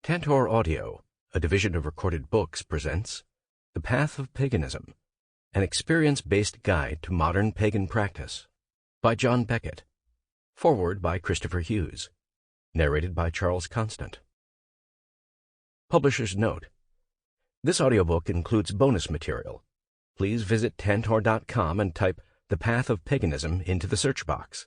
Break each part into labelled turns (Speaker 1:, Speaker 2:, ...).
Speaker 1: Tantor Audio, a division of Recorded Books, presents The Path of Paganism, an experience-based guide to modern pagan practice, by John Beckett. Foreword by Christopher Hughes. Narrated by Charles Constant. Publisher's note: this audiobook includes bonus material. Please visit Tantor.com and type The Path of Paganism into the search box.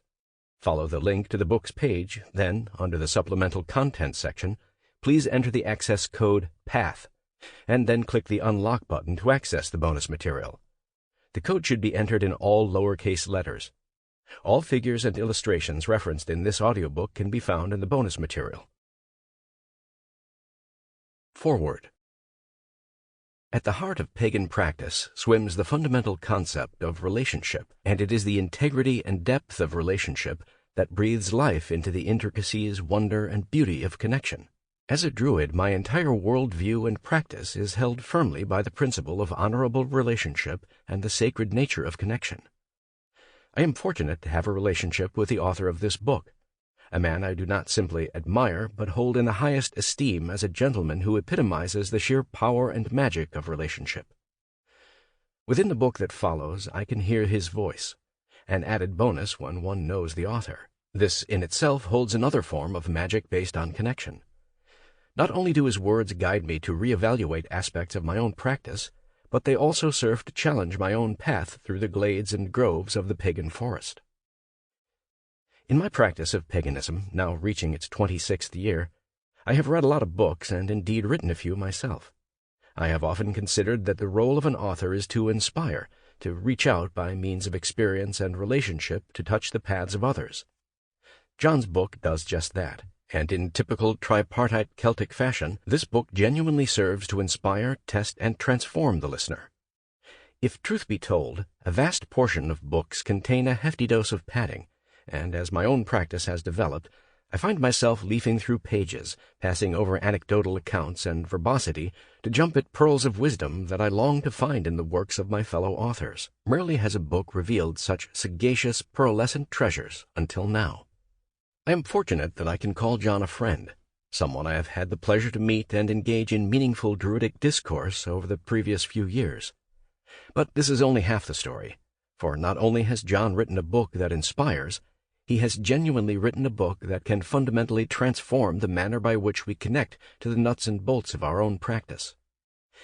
Speaker 1: Follow the link to the book's page, then, under the Supplemental Content section, please enter the access code PATH, and then click the Unlock button to access the bonus material. The code should be entered in all lowercase letters. All figures and illustrations referenced in this audiobook can be found in the bonus material. Foreword. At the heart of pagan practice swims the fundamental concept of relationship, and it is the integrity and depth of relationship that breathes life into the intricacies, wonder, and beauty of connection. As a Druid, my entire worldview and practice is held firmly by the principle of honorable relationship and the sacred nature of connection. I am fortunate to have a relationship with the author of this book, a man I do not simply admire but hold in the highest esteem as a gentleman who epitomizes the sheer power and magic of relationship. Within the book that follows, I can hear his voice, an added bonus when one knows the author. This in itself holds another form of magic based on connection. Not only do his words guide me to reevaluate aspects of my own practice, but they also serve to challenge my own path through the glades and groves of the pagan forest. In my practice of paganism, now reaching its 26th year, I have read a lot of books and indeed written a few myself. I have often considered that the role of an author is to inspire, to reach out by means of experience and relationship to touch the paths of others. John's book does just that. And in typical tripartite Celtic fashion, this book genuinely serves to inspire, test, and transform the listener. If truth be told, a vast portion of books contain a hefty dose of padding, and as my own practice has developed, I find myself leafing through pages, passing over anecdotal accounts and verbosity to jump at pearls of wisdom that I long to find in the works of my fellow authors. Rarely has a book revealed such sagacious, pearlescent treasures until now. I am fortunate that I can call John a friend, someone I have had the pleasure to meet and engage in meaningful Druidic discourse over the previous few years. But this is only half the story, for not only has John written a book that inspires, he has genuinely written a book that can fundamentally transform the manner by which we connect to the nuts and bolts of our own practice.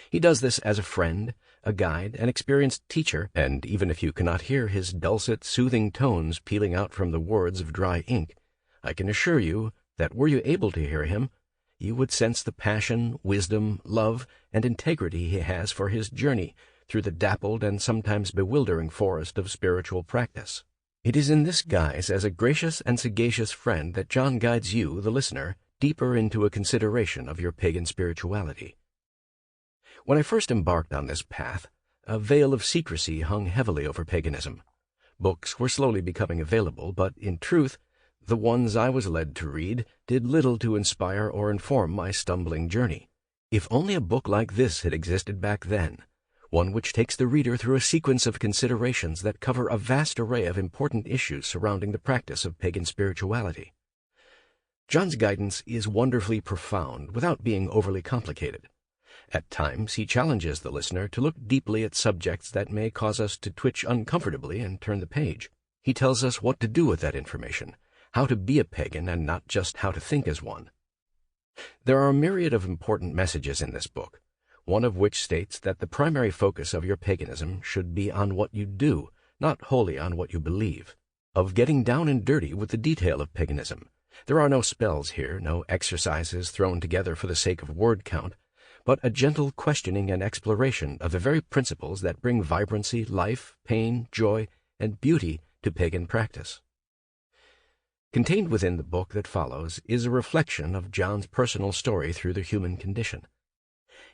Speaker 1: He does this as a friend, a guide, an experienced teacher, and even if you cannot hear his dulcet, soothing tones pealing out from the words of dry ink, I can assure you that were you able to hear him, you would sense the passion, wisdom, love, and integrity he has for his journey through the dappled and sometimes bewildering forest of spiritual practice. It is in this guise as a gracious and sagacious friend that John guides you, the listener, deeper into a consideration of your pagan spirituality. When I first embarked on this path, a veil of secrecy hung heavily over paganism. Books were slowly becoming available, but in truth, the ones I was led to read did little to inspire or inform my stumbling journey. If only a book like this had existed back then, one which takes the reader through a sequence of considerations that cover a vast array of important issues surrounding the practice of pagan spirituality. John's guidance is wonderfully profound without being overly complicated. At times, he challenges the listener to look deeply at subjects that may cause us to twitch uncomfortably and turn the page. He tells us what to do with that information, how to be a pagan and not just how to think as one. There are a myriad of important messages in this book, one of which states that the primary focus of your paganism should be on what you do, not wholly on what you believe. Of getting down and dirty with the detail of paganism. There are no spells here, no exercises thrown together for the sake of word count, but a gentle questioning and exploration of the very principles that bring vibrancy, life, pain, joy, and beauty to pagan practice. Contained within the book that follows is a reflection of John's personal story through the human condition.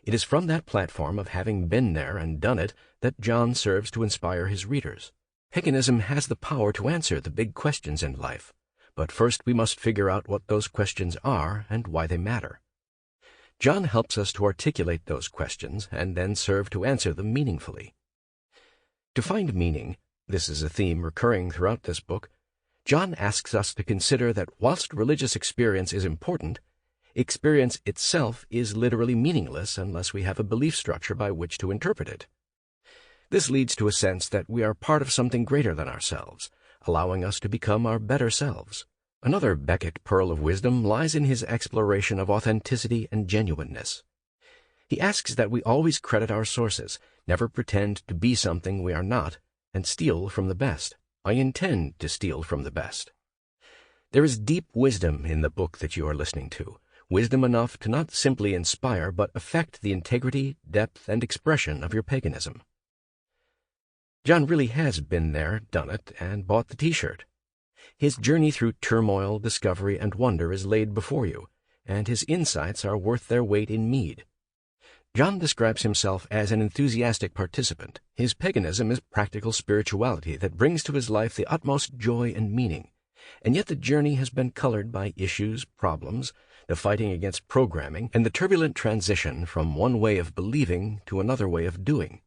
Speaker 1: It is from that platform of having been there and done it that John serves to inspire his readers. Paganism has the power to answer the big questions in life, but first we must figure out what those questions are and why they matter. John helps us to articulate those questions and then serve to answer them meaningfully. To find meaning, this is a theme recurring throughout this book, John asks us to consider that whilst religious experience is important, Experience itself is literally meaningless unless we have a belief structure by which to interpret it. This leads to a sense that we are part of something greater than ourselves, allowing us to become our better selves. Another Beckett pearl of wisdom lies in his exploration of authenticity and genuineness. He asks that we always credit our sources, never pretend to be something we are not, and steal from the best. I intend to steal from the best. There is deep wisdom in the book that you are listening to, wisdom enough to not simply inspire but affect the integrity, depth, and expression of your paganism. John really has been there, done it, and bought the t-shirt. His journey through turmoil, discovery, and wonder is laid before you, and his insights are worth their weight in mead. John describes himself as an enthusiastic participant. His paganism is practical spirituality that brings to his life the utmost joy and meaning, and yet the journey has been colored by issues, problems, the fighting against programming, and the turbulent transition from one way of believing to another way of doing.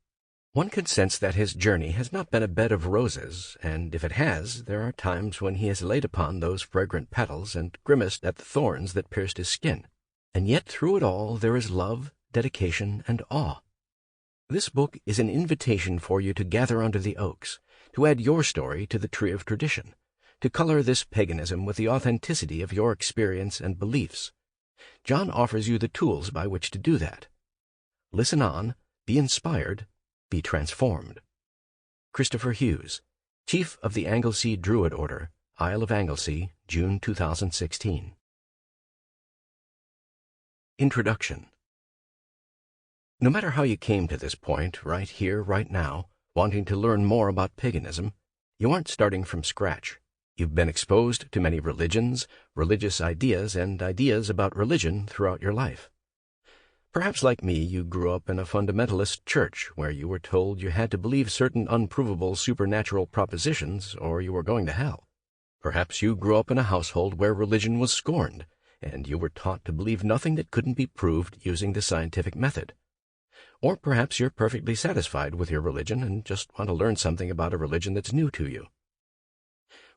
Speaker 1: One can sense that his journey has not been a bed of roses, and if it has, there are times when he has laid upon those fragrant petals and grimaced at the thorns that pierced his skin. And yet through it all there is love, dedication, and awe. This book is an invitation for you to gather under the oaks, to add your story to the tree of tradition, to color this paganism with the authenticity of your experience and beliefs. John offers you the tools by which to do that. Listen on, be inspired, be transformed. Christopher Hughes, Chief of the Anglesey Druid Order, Isle of Anglesey, June 2016. Introduction. No matter how you came to this point, right here, right now, wanting to learn more about paganism, you aren't starting from scratch. You've been exposed to many religions, religious ideas, and ideas about religion throughout your life. Perhaps like me, you grew up in a fundamentalist church where you were told you had to believe certain unprovable supernatural propositions or you were going to hell. Perhaps you grew up in a household where religion was scorned, and you were taught to believe nothing that couldn't be proved using the scientific method. Or perhaps you're perfectly satisfied with your religion and just want to learn something about a religion that's new to you.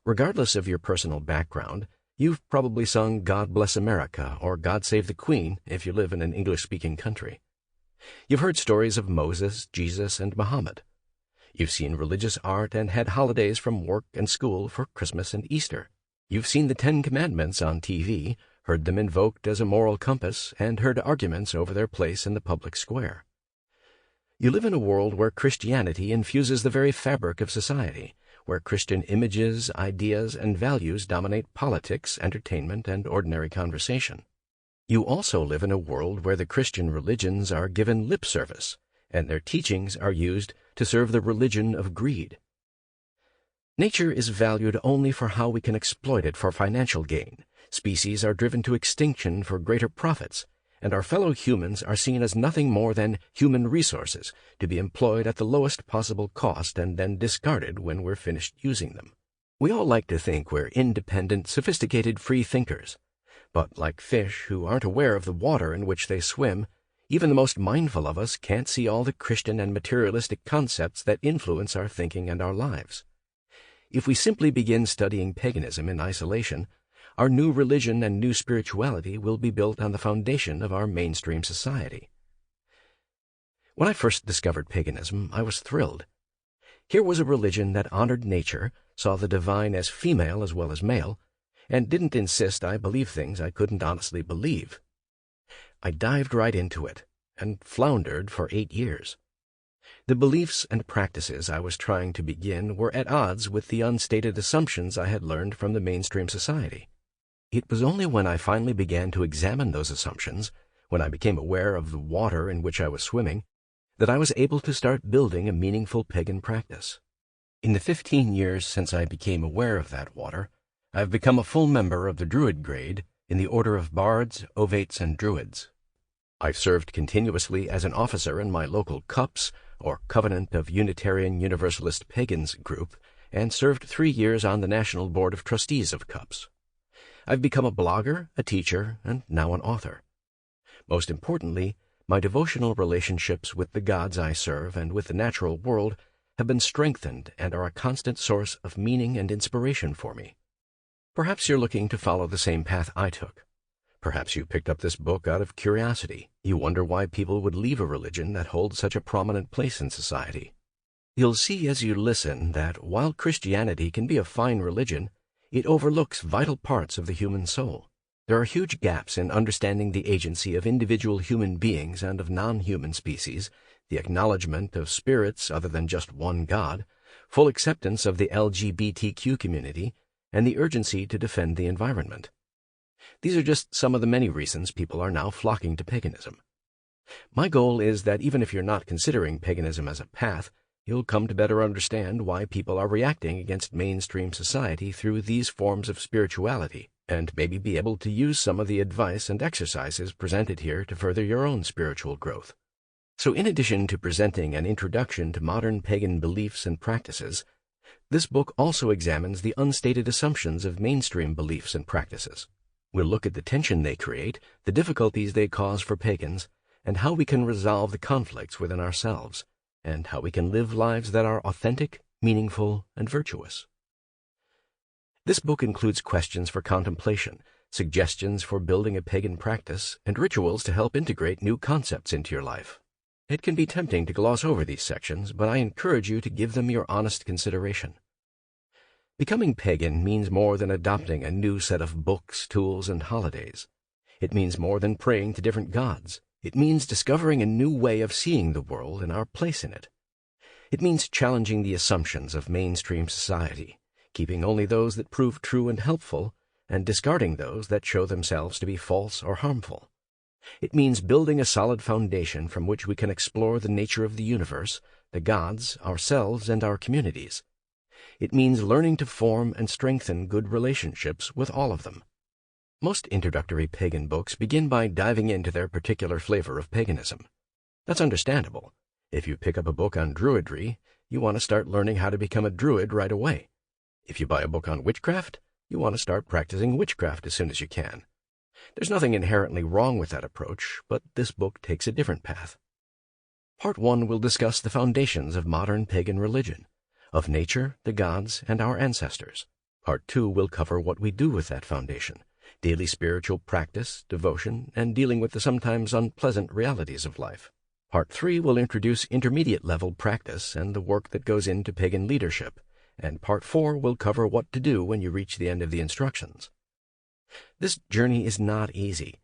Speaker 1: Regardless of your personal background, you've probably sung God Bless America or God Save the Queen if you live in an English-speaking country. You've heard stories of Moses, Jesus, and Muhammad. You've seen religious art and had holidays from work and school for Christmas and Easter. You've seen the Ten Commandments on TV, heard them invoked as a moral compass, and heard arguments over their place in the public square. You live in a world where Christianity infuses the very fabric of society, where Christian images, ideas, and values dominate politics, entertainment, and ordinary conversation. You also live in a world where the Christian religions are given lip service, and their teachings are used to serve the religion of greed. Nature is valued only for how we can exploit it for financial gain. Species are driven to extinction for greater profits, and our fellow humans are seen as nothing more than human resources to be employed at the lowest possible cost and then discarded when we're finished using them. We all like to think we're independent, sophisticated free thinkers, but like fish who aren't aware of the water in which they swim, even the most mindful of us can't see all the Christian and materialistic concepts that influence our thinking and our lives. If we simply begin studying paganism in isolation, our new religion and new spirituality will be built on the foundation of our mainstream society. When I first discovered paganism, I was thrilled. Here was a religion that honored nature, saw the divine as female as well as male, and didn't insist I believe things I couldn't honestly believe. I dived right into it, and floundered for 8 years. The beliefs and practices I was trying to begin were at odds with the unstated assumptions I had learned from the mainstream society. It was only when I finally began to examine those assumptions, when I became aware of the water in which I was swimming, that I was able to start building a meaningful pagan practice. In the 15 years since I became aware of that water, I have become a full member of the Druid grade in the order of Bards, Ovates, and Druids. I've served continuously as an officer in my local CUPS, or Covenant of Unitarian Universalist Pagans group, and served 3 years on the National Board of Trustees of CUPS. I've become a blogger, a teacher, and now an author. Most importantly, my devotional relationships with the gods I serve and with the natural world have been strengthened and are a constant source of meaning and inspiration for me. Perhaps you're looking to follow the same path I took. Perhaps you picked up this book out of curiosity. You wonder why people would leave a religion that holds such a prominent place in society. You'll see as you listen that while Christianity can be a fine religion, it overlooks vital parts of the human soul. There are huge gaps in understanding the agency of individual human beings and of non-human species, the acknowledgement of spirits other than just one God, full acceptance of the LGBTQ community, and the urgency to defend the environment. These are just some of the many reasons people are now flocking to paganism. My goal is that even if you're not considering paganism as a path, you'll come to better understand why people are reacting against mainstream society through these forms of spirituality, and maybe be able to use some of the advice and exercises presented here to further your own spiritual growth. So in addition to presenting an introduction to modern pagan beliefs and practices, this book also examines the unstated assumptions of mainstream beliefs and practices. We'll look at the tension they create, the difficulties they cause for pagans, and how we can resolve the conflicts within ourselves, and how we can live lives that are authentic, meaningful, and virtuous. This book includes questions for contemplation, suggestions for building a pagan practice, and rituals to help integrate new concepts into your life. It can be tempting to gloss over these sections, but I encourage you to give them your honest consideration. Becoming pagan means more than adopting a new set of books, tools, and holidays. It means more than praying to different gods. It means discovering a new way of seeing the world and our place in it. It means challenging the assumptions of mainstream society, keeping only those that prove true and helpful, and discarding those that show themselves to be false or harmful. It means building a solid foundation from which we can explore the nature of the universe, the gods, ourselves, and our communities. It means learning to form and strengthen good relationships with all of them. Most introductory pagan books begin by diving into their particular flavor of paganism. That's understandable. If you pick up a book on druidry, you want to start learning how to become a druid right away. If you buy a book on witchcraft, you want to start practicing witchcraft as soon as you can. There's nothing inherently wrong with that approach, but this book takes a different path. Part 1 will discuss the foundations of modern pagan religion, of nature, the gods, and our ancestors. Part 2 will cover what we do with that foundation, daily spiritual practice, devotion, and dealing with the sometimes unpleasant realities of life. Part 3 will introduce intermediate-level practice and the work that goes into pagan leadership, and Part 4 will cover what to do when you reach the end of the instructions. This journey is not easy.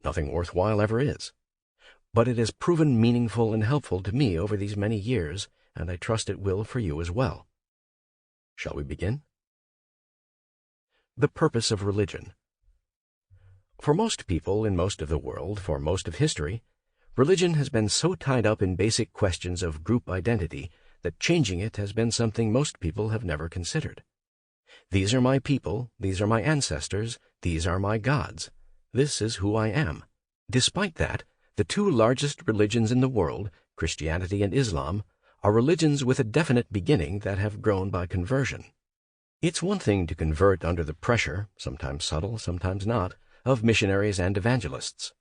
Speaker 1: Nothing worthwhile ever is. But it has proven meaningful and helpful to me over these many years, and I trust it will for you as well. Shall we begin? The purpose of religion. For most people in most of the world, for most of history, religion has been so tied up in basic questions of group identity that changing it has been something most people have never considered. These are my people, these are my ancestors, these are my gods. This is who I am. Despite that, the two largest religions in the world, Christianity and Islam, are religions with a definite beginning that have grown by conversion. It's one thing to convert under the pressure, sometimes subtle, sometimes not, of missionaries and evangelists.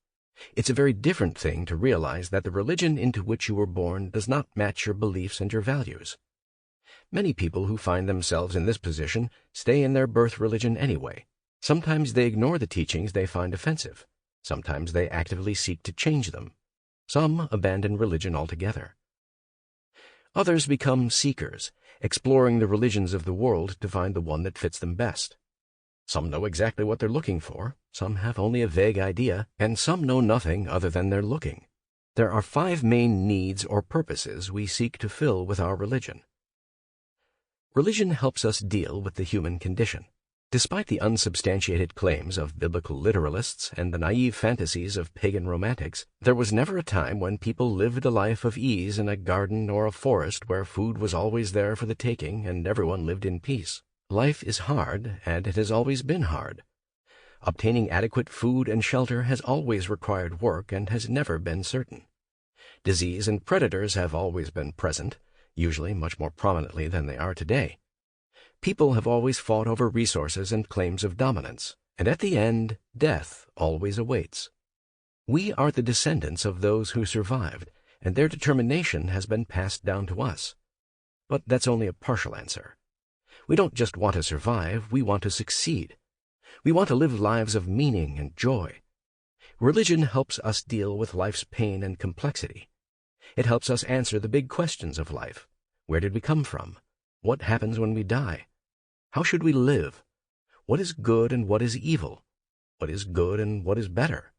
Speaker 1: It's a very different thing to realize that the religion into which you were born does not match your beliefs and your values. Many people who find themselves in this position stay in their birth religion anyway. Sometimes they ignore the teachings they find offensive. Sometimes they actively seek to change them. Some abandon religion altogether. Others become seekers, exploring the religions of the world to find the one that fits them best. Some know exactly what they're looking for, some have only a vague idea, and some know nothing other than they're looking. There are 5 main needs or purposes we seek to fill with our religion. Religion helps us deal with the human condition. Despite the unsubstantiated claims of biblical literalists and the naive fantasies of pagan romantics, there was never a time when people lived a life of ease in a garden or a forest where food was always there for the taking and everyone lived in peace. Life is hard, and it has always been hard. Obtaining adequate food and shelter has always required work and has never been certain. Disease and predators have always been present, usually much more prominently than they are today. People have always fought over resources and claims of dominance, and at the end, death always awaits. We are the descendants of those who survived, and their determination has been passed down to us. But that's only a partial answer. We don't just want to survive, we want to succeed. We want to live lives of meaning and joy. Religion helps us deal with life's pain and complexity. It helps us answer the big questions of life. Where did we come from? What happens when we die? How should we live? What is good and what is evil? What is good and what is better?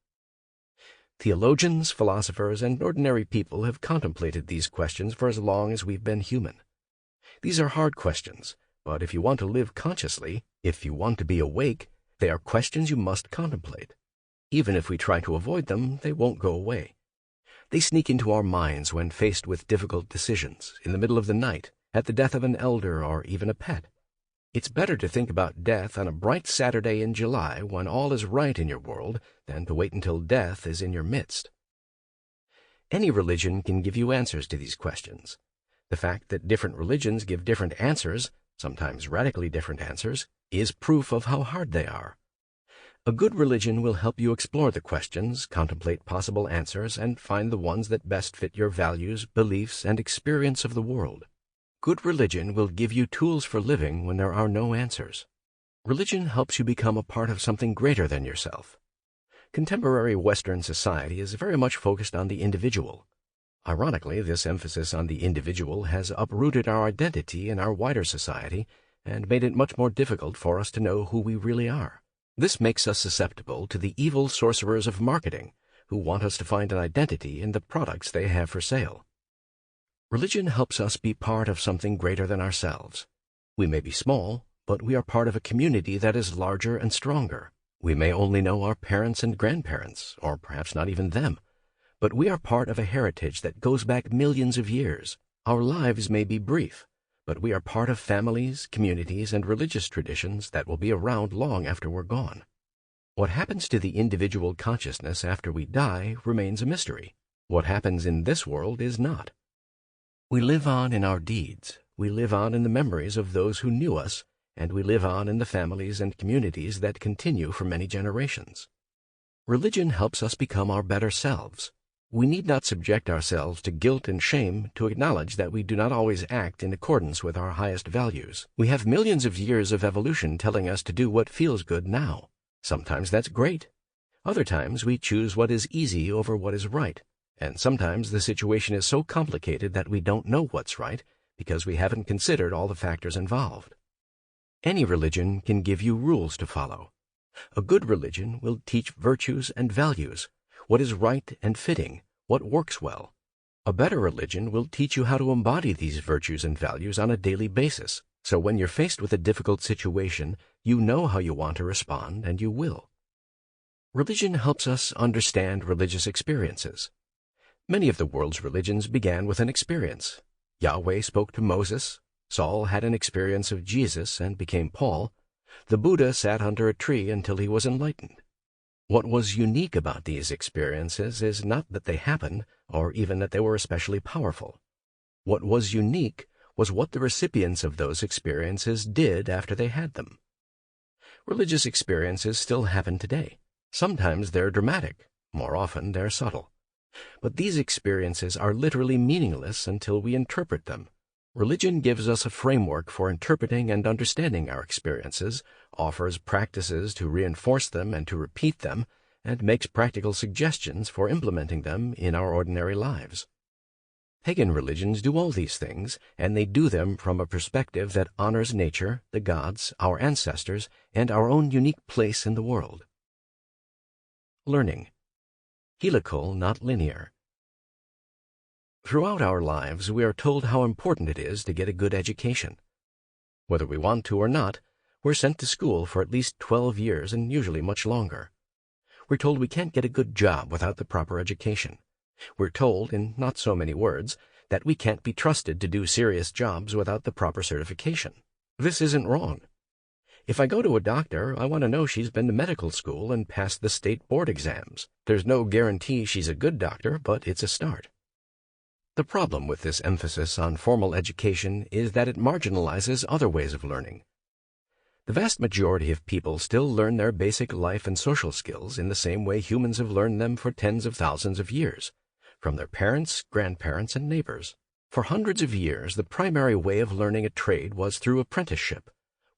Speaker 1: Theologians, philosophers, and ordinary people have contemplated these questions for as long as we've been human. These are hard questions, but if you want to live consciously, if you want to be awake, they are questions you must contemplate. Even if we try to avoid them, they won't go away. They sneak into our minds when faced with difficult decisions, in the middle of the night, at the death of an elder or even a pet. It's better to think about death on a bright Saturday in July when all is right in your world than to wait until death is in your midst. Any religion can give you answers to these questions. The fact that different religions give different answers, sometimes radically different answers, is proof of how hard they are. A good religion will help you explore the questions, contemplate possible answers, and find the ones that best fit your values, beliefs, and experience of the world. Good religion will give you tools for living when there are no answers. Religion helps you become a part of something greater than yourself. Contemporary Western society is very much focused on the individual. Ironically, this emphasis on the individual has uprooted our identity in our wider society and made it much more difficult for us to know who we really are. This makes us susceptible to the evil sorcerers of marketing who want us to find an identity in the products they have for sale. Religion helps us be part of something greater than ourselves. We may be small, but we are part of a community that is larger and stronger. We may only know our parents and grandparents, or perhaps not even them, but we are part of a heritage that goes back millions of years. Our lives may be brief, but we are part of families, communities, and religious traditions that will be around long after we're gone. What happens to the individual consciousness after we die remains a mystery. What happens in this world is not. We live on in our deeds, we live on in the memories of those who knew us, and we live on in the families and communities that continue for many generations. Religion helps us become our better selves. We need not subject ourselves to guilt and shame to acknowledge that we do not always act in accordance with our highest values. We have millions of years of evolution telling us to do what feels good now. Sometimes that's great. Other times we choose what is easy over what is right. And sometimes the situation is so complicated that we don't know what's right because we haven't considered all the factors involved. Any religion can give you rules to follow. A good religion will teach virtues and values, what is right and fitting, what works well. A better religion will teach you how to embody these virtues and values on a daily basis, so when you're faced with a difficult situation, you know how you want to respond and you will. Religion helps us understand religious experiences. Many of the world's religions began with an experience. Yahweh spoke to Moses, Saul had an experience of Jesus and became Paul, the Buddha sat under a tree until he was enlightened. What was unique about these experiences is not that they happened, or even that they were especially powerful. What was unique was what the recipients of those experiences did after they had them. Religious experiences still happen today. Sometimes they're dramatic, more often they're subtle. But these experiences are literally meaningless until we interpret them. Religion gives us a framework for interpreting and understanding our experiences, offers practices to reinforce them and to repeat them, and makes practical suggestions for implementing them in our ordinary lives. Pagan religions do all these things, and they do them from a perspective that honors nature, the gods, our ancestors, and our own unique place in the world. Learning. Helical, not linear. Throughout our lives, we are told how important it is to get a good education. Whether we want to or not, we're sent to school for at least 12 years and usually much longer. We're told we can't get a good job without the proper education. We're told, in not so many words, that we can't be trusted to do serious jobs without the proper certification. This isn't wrong. If I go to a doctor, I want to know she's been to medical school and passed the state board exams. There's no guarantee she's a good doctor, but it's a start. The problem with this emphasis on formal education is that it marginalizes other ways of learning. The vast majority of people still learn their basic life and social skills in the same way humans have learned them for tens of thousands of years, from their parents, grandparents, and neighbors. For hundreds of years, the primary way of learning a trade was through apprenticeship,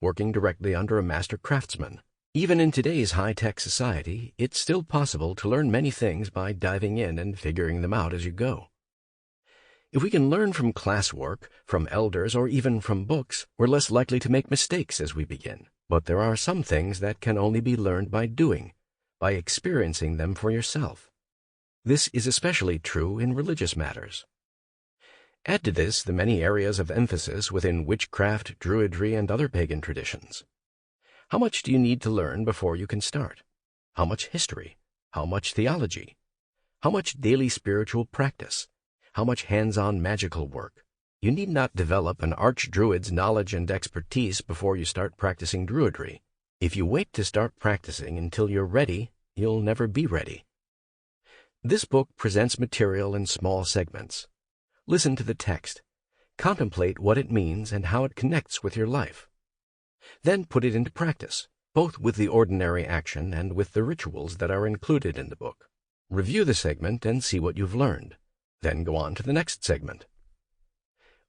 Speaker 1: working directly under a master craftsman. Even in today's high-tech society, it's still possible to learn many things by diving in and figuring them out as you go. If we can learn from classwork, from elders, or even from books, we're less likely to make mistakes as we begin. But there are some things that can only be learned by doing, by experiencing them for yourself. This is especially true in religious matters. Add to this the many areas of emphasis within witchcraft, druidry, and other pagan traditions. How much do you need to learn before you can start? How much history? How much theology? How much daily spiritual practice? How much hands-on magical work? You need not develop an archdruid's knowledge and expertise before you start practicing druidry. If you wait to start practicing until you're ready, you'll never be ready. This book presents material in small segments. Listen to the text. Contemplate what it means and how it connects with your life. Then put it into practice, both with the ordinary action and with the rituals that are included in the book. Review the segment and see what you've learned. Then go on to the next segment.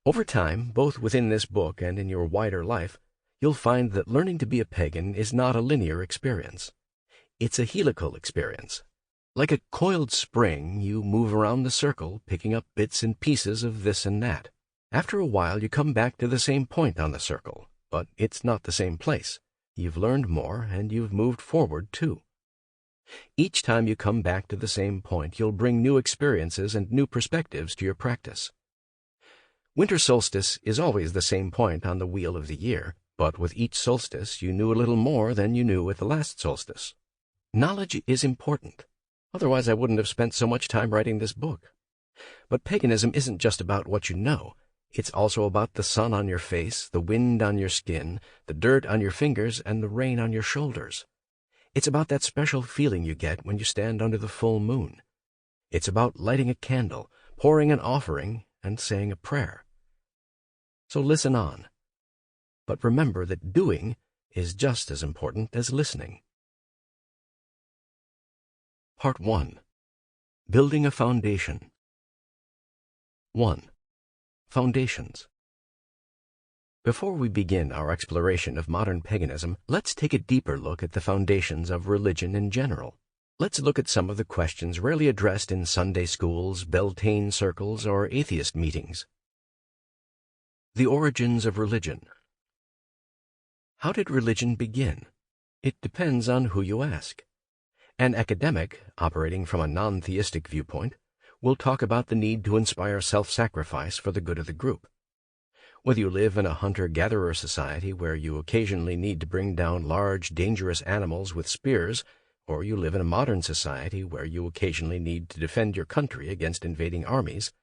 Speaker 1: Over time, both within this book and in your wider life, you'll find that learning to be a pagan is not a linear experience. It's a helical experience. Like a coiled spring, you move around the circle, picking up bits and pieces of this and that. After a while, you come back to the same point on the circle, but it's not the same place. You've learned more, and you've moved forward, too. Each time you come back to the same point, you'll bring new experiences and new perspectives to your practice. Winter solstice is always the same point on the wheel of the year, but with each solstice you knew a little more than you knew at the last solstice. Knowledge is important. Otherwise I wouldn't have spent so much time writing this book. But paganism isn't just about what you know. It's also about the sun on your face, the wind on your skin, the dirt on your fingers, and the rain on your shoulders. It's about that special feeling you get when you stand under the full moon. It's about lighting a candle, pouring an offering, and saying a prayer. So listen on. But remember that doing is just as important as listening. Part 1. Building a Foundation. 1. Foundations. Before we begin our exploration of modern paganism, let's take a deeper look at the foundations of religion in general. Let's look at some of the questions rarely addressed in Sunday schools, Beltane circles, or atheist meetings. The origins of religion. How did religion begin? It depends on who you ask. An academic, operating from a non-theistic viewpoint, will talk about the need to inspire self-sacrifice for the good of the group. Whether you live in a hunter-gatherer society where you occasionally need to bring down large, dangerous animals with spears, or you live in a modern society where you occasionally need to defend your country against invading armies,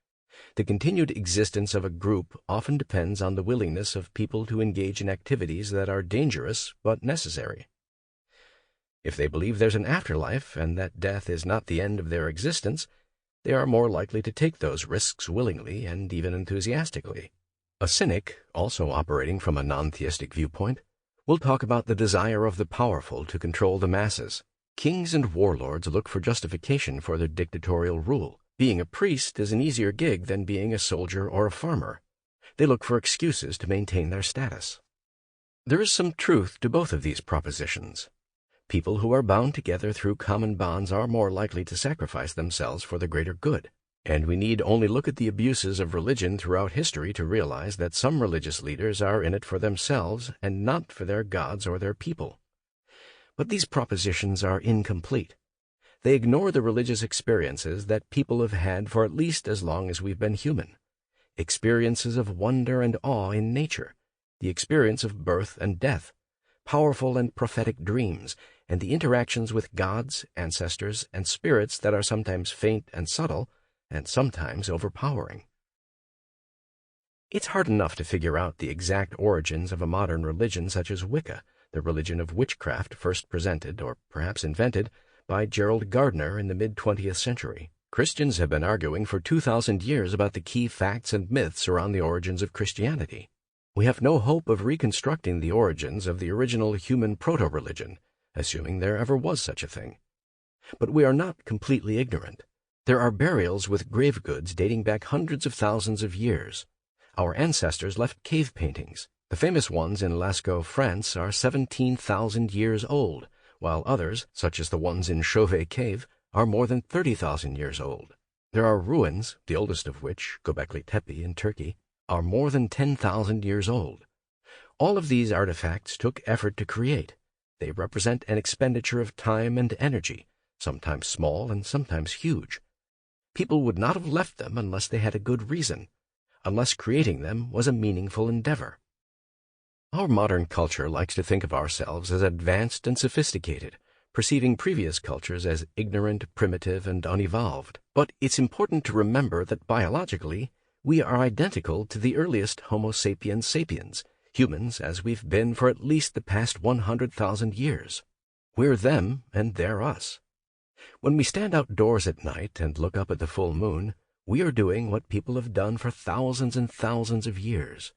Speaker 1: the continued existence of a group often depends on the willingness of people to engage in activities that are dangerous but necessary. If they believe there's an afterlife and that death is not the end of their existence, they are more likely to take those risks willingly and even enthusiastically. A cynic, also operating from a non-theistic viewpoint, will talk about the desire of the powerful to control the masses. Kings and warlords look for justification for their dictatorial rule. Being a priest is an easier gig than being a soldier or a farmer. They look for excuses to maintain their status. There is some truth to both of these propositions. People who are bound together through common bonds are more likely to sacrifice themselves for the greater good. And we need only look at the abuses of religion throughout history to realize that some religious leaders are in it for themselves and not for their gods or their people. But these propositions are incomplete. They ignore the religious experiences that people have had for at least as long as we've been human. Experiences of wonder and awe in nature, the experience of birth and death, powerful and prophetic dreams, and the interactions with gods, ancestors, and spirits that are sometimes faint and subtle, and sometimes overpowering. It's hard enough to figure out the exact origins of a modern religion such as Wicca, the religion of witchcraft first presented, or perhaps invented, by Gerald Gardner in the mid-20th century. Christians have been arguing for 2,000 years about the key facts and myths around the origins of Christianity. We have no hope of reconstructing the origins of the original human proto-religion, assuming there ever was such a thing. But we are not completely ignorant. There are burials with grave goods dating back hundreds of thousands of years. Our ancestors left cave paintings. The famous ones in Lascaux, France, are 17,000 years old, while others, such as the ones in Chauvet Cave, are more than 30,000 years old. There are ruins, the oldest of which, Göbekli Tepe in Turkey, are more than 10,000 years old. All of these artifacts took effort to create. They represent an expenditure of time and energy, sometimes small and sometimes huge. People would not have left them unless they had a good reason, unless creating them was a meaningful endeavor. Our modern culture likes to think of ourselves as advanced and sophisticated, perceiving previous cultures as ignorant, primitive, and unevolved. But it's important to remember that biologically, we are identical to the earliest Homo sapiens sapiens, humans as we've been for at least the past 100,000 years. We're them and they're us. When we stand outdoors at night and look up at the full moon, we are doing what people have done for thousands and thousands of years.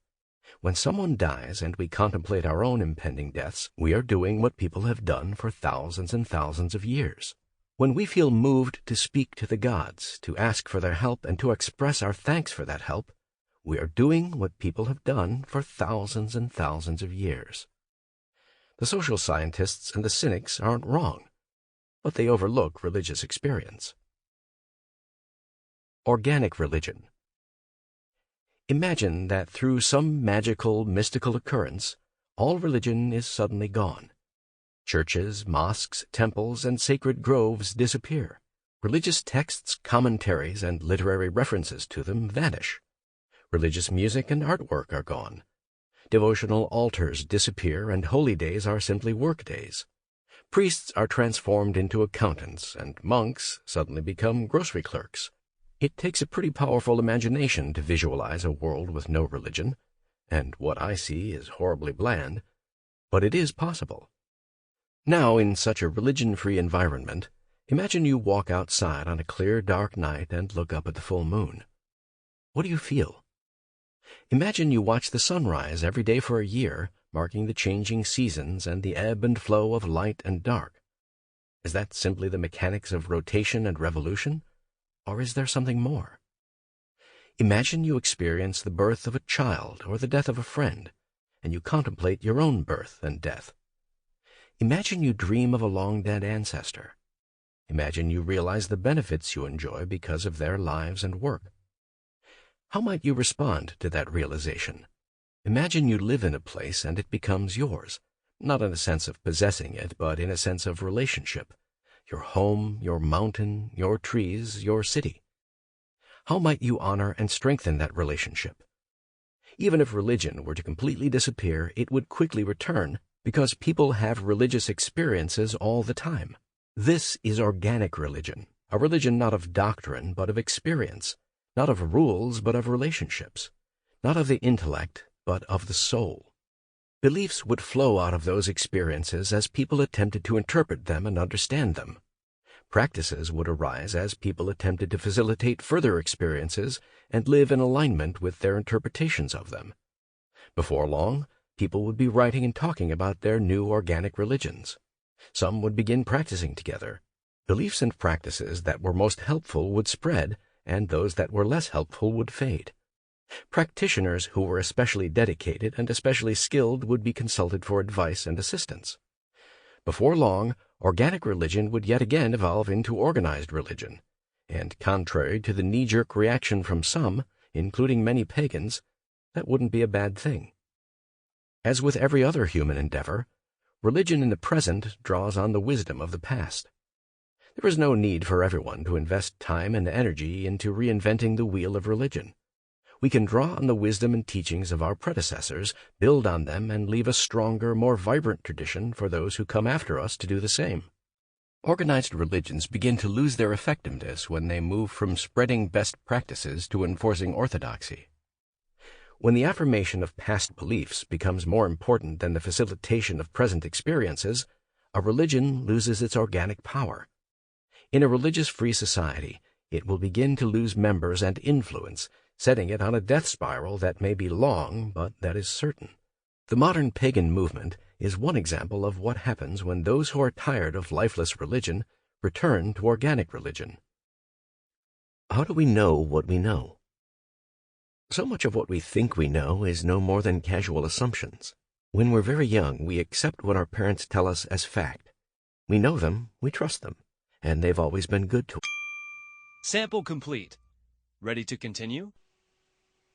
Speaker 1: When someone dies and we contemplate our own impending deaths, we are doing what people have done for thousands and thousands of years. When we feel moved to speak to the gods, to ask for their help, and to express our thanks for that help, we are doing what people have done for thousands and thousands of years. The social scientists and the cynics aren't wrong, but they overlook religious experience. Organic religion. Imagine that through some magical, mystical occurrence, all religion is suddenly gone. Churches, mosques, temples, and sacred groves disappear. Religious texts, commentaries, and literary references to them vanish. Religious music and artwork are gone. Devotional altars disappear, and holy days are simply work days. Priests are transformed into accountants, and monks suddenly become grocery clerks. It takes a pretty powerful imagination to visualize a world with no religion, and what I see is horribly bland, but it is possible. Now, in such a religion-free environment, imagine you walk outside on a clear, dark night and look up at the full moon. What do you feel? Imagine you watch the sunrise every day for a year, marking the changing seasons and the ebb and flow of light and dark. Is that simply the mechanics of rotation and revolution? Or is there something more? Imagine you experience the birth of a child or the death of a friend, and you contemplate your own birth and death. Imagine you dream of a long-dead ancestor. Imagine you realize the benefits you enjoy because of their lives and work. How might you respond to that realization? Imagine you live in a place and it becomes yours, not in a sense of possessing it, but in a sense of relationship. Your home, your mountain, your trees, your city. How might you honor and strengthen that relationship? Even if religion were to completely disappear, it would quickly return because people have religious experiences all the time. This is organic religion, a religion not of doctrine but of experience, not of rules but of relationships, not of the intellect but of the soul. Beliefs would flow out of those experiences as people attempted to interpret them and understand them. Practices would arise as people attempted to facilitate further experiences and live in alignment with their interpretations of them. Before long, people would be writing and talking about their new organic religions. Some would begin practicing together. Beliefs and practices that were most helpful would spread, and those that were less helpful would fade. Practitioners who were especially dedicated and especially skilled would be consulted for advice and assistance. Before long, organic religion would yet again evolve into organized religion, and contrary to the knee-jerk reaction from some, including many pagans, that wouldn't be a bad thing. As with every other human endeavor, religion in the present draws on the wisdom of the past. There is no need for everyone to invest time and energy into reinventing the wheel of religion. We can draw on the wisdom and teachings of our predecessors, build on them, and leave a stronger, more vibrant tradition for those who come after us to do the same. Organized religions begin to lose their effectiveness when they move from spreading best practices to enforcing orthodoxy. When the affirmation of past beliefs becomes more important than the facilitation of present experiences, a religion loses its organic power. In a religious-free society, it will begin to lose members and influence, setting it on a death spiral that may be long, but that is certain. The modern pagan movement is one example of what happens when those who are tired of lifeless religion return to organic religion. How do we know what we know? So much of what we think we know is no more than casual assumptions. When we're very young, we accept what our parents tell us as fact. We know them, we trust them, and they've always been good to us.
Speaker 2: Sample complete. Ready to continue?